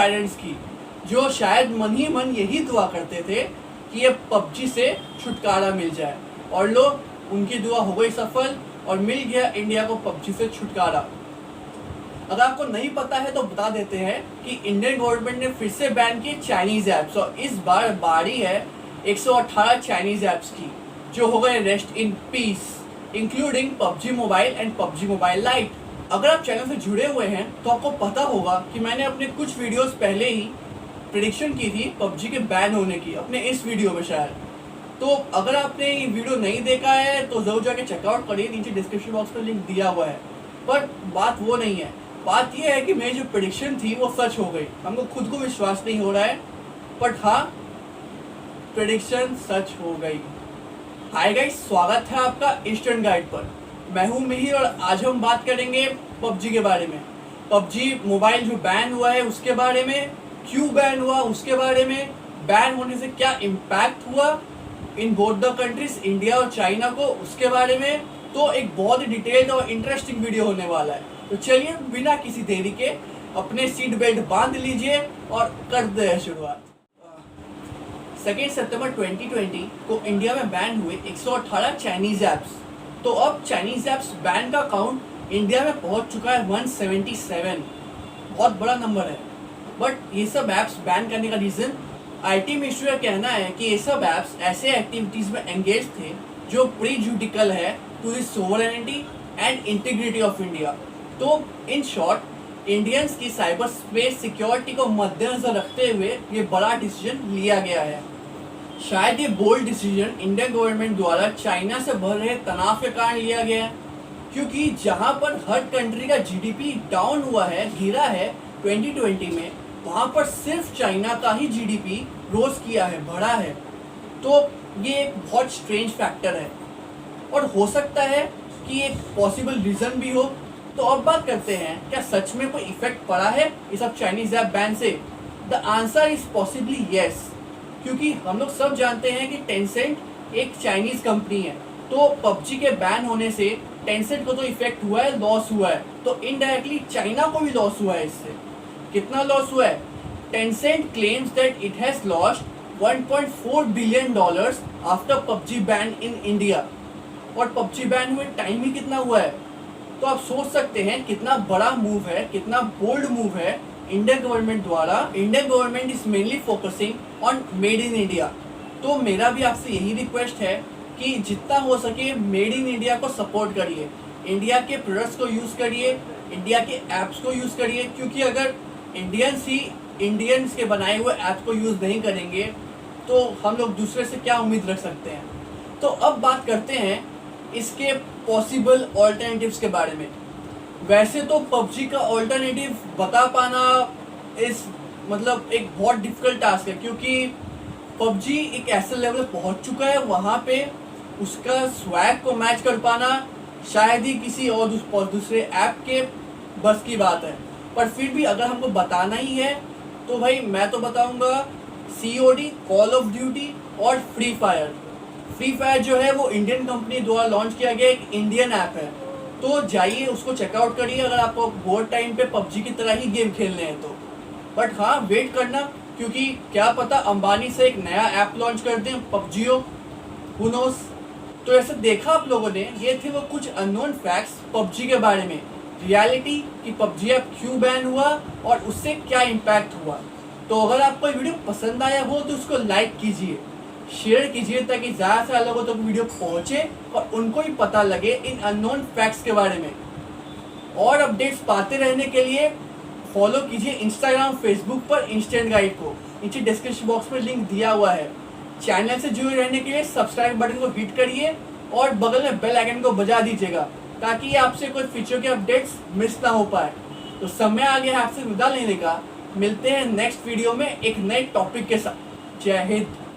Parents की, जो शायद मन ही मन यही दुआ करते थे कि ये पबजी से छुटकारा मिल जाए, और लोग उनकी दुआ हो गई सफल और मिल गया इंडिया को पबजी से छुटकारा। अगर आपको नहीं पता है तो बता देते हैं कि इंडियन गवर्नमेंट ने फिर से बैन किए चाइनीज ऐप्स, और इस बार बारी है 118 चाइनीज ऐप्स की, जो हो गए rest in peace, including PUBG mobile and PUBG mobile light. अगर आप चैनल से जुड़े हुए हैं तो आपको पता होगा कि मैंने अपने कुछ वीडियोस पहले ही प्रेडिक्शन की थी पबजी के बैन होने की, अपने इस वीडियो में शायद। तो अगर आपने ये वीडियो नहीं देखा है तो जरूर जाके चेकआउट करिए, नीचे डिस्क्रिप्शन बॉक्स में लिंक दिया हुआ है। पर बात वो नहीं है, बात ये है कि मेरी जो प्रेडिक्शन थी वो सच हो गई। हमको खुद को विश्वास नहीं हो रहा है, बट हाँ, प्रेडिक्शन सच हो गई। हाय गाइस, स्वागत है आपका इंस्टेंट गाइड पर। मैं हूं मिहिर और आज हम बात करेंगे पबजी के बारे में। पबजी मोबाइल जो बैन हुआ है उसके बारे में, क्यों बैन हुआ उसके बारे में, बैन होने से क्या इम्पैक्ट हुआ in both the countries India और चाइना को, उसके बारे में। तो एक बहुत ही डिटेल्ड और इंटरेस्टिंग वीडियो होने वाला है। तो चलिए बिना किसी देरी के अपने सीट बेल्ट बांध लीजिए और करते हैं शुरुआत। 2 सितंबर 2020 को इंडिया में बैन हुए 118 चाइनीज ऐप्स। तो अब चाइनीज ऐप्स बैन का काउंट इंडिया में पहुंच चुका है 177। बहुत बड़ा नंबर है। बट ये सब ऐप्स बैन करने का रीजन आईटी मिनिस्ट्री का कहना है कि ये सब ऐप्स ऐसे एक्टिविटीज में एंगेज थे जो प्रीजुडिकल है to the sovereignty and integrity of India. तो इन शॉर्ट, इंडियंस की साइबर स्पेस सिक्योरिटी को मद्देनजर रखते हुए ये बड़ा डिसीजन लिया गया है। शायद ये बोल्ड डिसीजन इंडियन गवर्नमेंट द्वारा चाइना से बढ़ रहे तनाव के कारण लिया गया है, क्योंकि जहां पर हर कंट्री का जीडीपी डाउन हुआ है, गिरा है 2020 में, वहां पर सिर्फ चाइना का ही जीडीपी रोज किया है, बढ़ा है। तो ये एक बहुत स्ट्रेंज फैक्टर है और हो सकता है कि एक पॉसिबल रीजन भी हो। तो अब बात करते हैं, क्या सच में कोई इफेक्ट पड़ा है इस सब चाइनीज ऐप बैन से? The answer is possibly yes, क्योंकि हम लोग सब जानते हैं कि टेंसेंट एक चाइनीज कंपनी है। तो पबजी के बैन होने से टेंसेंट को तो इफेक्ट हुआ है, लॉस हुआ है, तो इनडायरेक्टली चाइना को भी लॉस हुआ है इससे। कितना लॉस हुआ है? Tencent claims that it has lost $1.4 billion after PUBG ban in India. और पबजी बैन हुए टाइम ही कितना हुआ है? तो आप सोच सकते हैं कितना बड़ा मूव है, कितना बोल्ड मूव है इंडियन गवर्नमेंट द्वारा। Indian government is mainly focusing on made in India. तो मेरा भी आपसे यही रिक्वेस्ट है कि जितना हो सके मेड इन इंडिया को सपोर्ट करिए, इंडिया के प्रोडक्ट्स को यूज़ करिए, इंडिया के ऐप्स को यूज़ करिए, क्योंकि अगर इंडियंस के बनाए हुए ऐप्स को यूज़ नहीं करेंगे तो हम लोग दूसरे से क्या उम्मीद रख सकते हैं। तो अब बात करते हैं इसके पॉसिबल ऑल्टरनेटिव्स के बारे में। वैसे तो पबजी का ऑल्टरनेटिव बता पाना इस मतलब एक बहुत डिफिकल्ट टास्क है, क्योंकि पबजी एक ऐसे लेवल पे पहुंच चुका है, वहाँ पे उसका स्वैग को मैच कर पाना शायद ही किसी और दूसरे ऐप के बस की बात है। पर फिर भी अगर हमको बताना ही है तो भाई मैं तो बताऊंगा COD, कॉल ऑफ ड्यूटी और फ्री फायर। फ्री फायर जो है वो इंडियन कंपनी द्वारा लॉन्च किया गया एक इंडियन ऐप है, तो जाइए उसको चेकआउट करिए अगर आपको बोर्ड टाइम पे पबजी की तरह ही गेम खेलने हैं तो। बट हाँ, वेट करना, क्योंकि क्या पता अंबानी से एक नया ऐप लॉन्च कर दें पबजीओ, हु नोस। तो ऐसे देखा आप लोगों ने, ये थे वो कुछ अननोन फैक्ट्स पबजी के बारे में, रियलिटी कि पबजी ऐप क्यों बैन हुआ और उससे क्या इम्पैक्ट हुआ। तो अगर आपको वीडियो पसंद आया हो तो उसको लाइक कीजिए, शेयर कीजिए, ताकि ज़्यादा से ज़्यादा लोगों तक वीडियो पहुंचे और उनको ही पता लगे इन अननोन फैक्ट्स के बारे में। और अपडेट्स पाते रहने के लिए फॉलो कीजिए इंस्टाग्राम, फेसबुक पर इंस्टेंट गाइड को, नीचे डिस्क्रिप्शन बॉक्स में लिंक दिया हुआ है। चैनल से जुड़े रहने के लिए सब्सक्राइब बटन को हिट करिए और बगल में बेल आइकन को बजा दीजिएगा, ताकि आपसे कोई फीचर के अपडेट्स मिस ना हो पाए। तो समय आ गया है आपसे विदा लेने का। मिलते हैं नेक्स्ट वीडियो में एक नए टॉपिक के साथ। जय हिंद।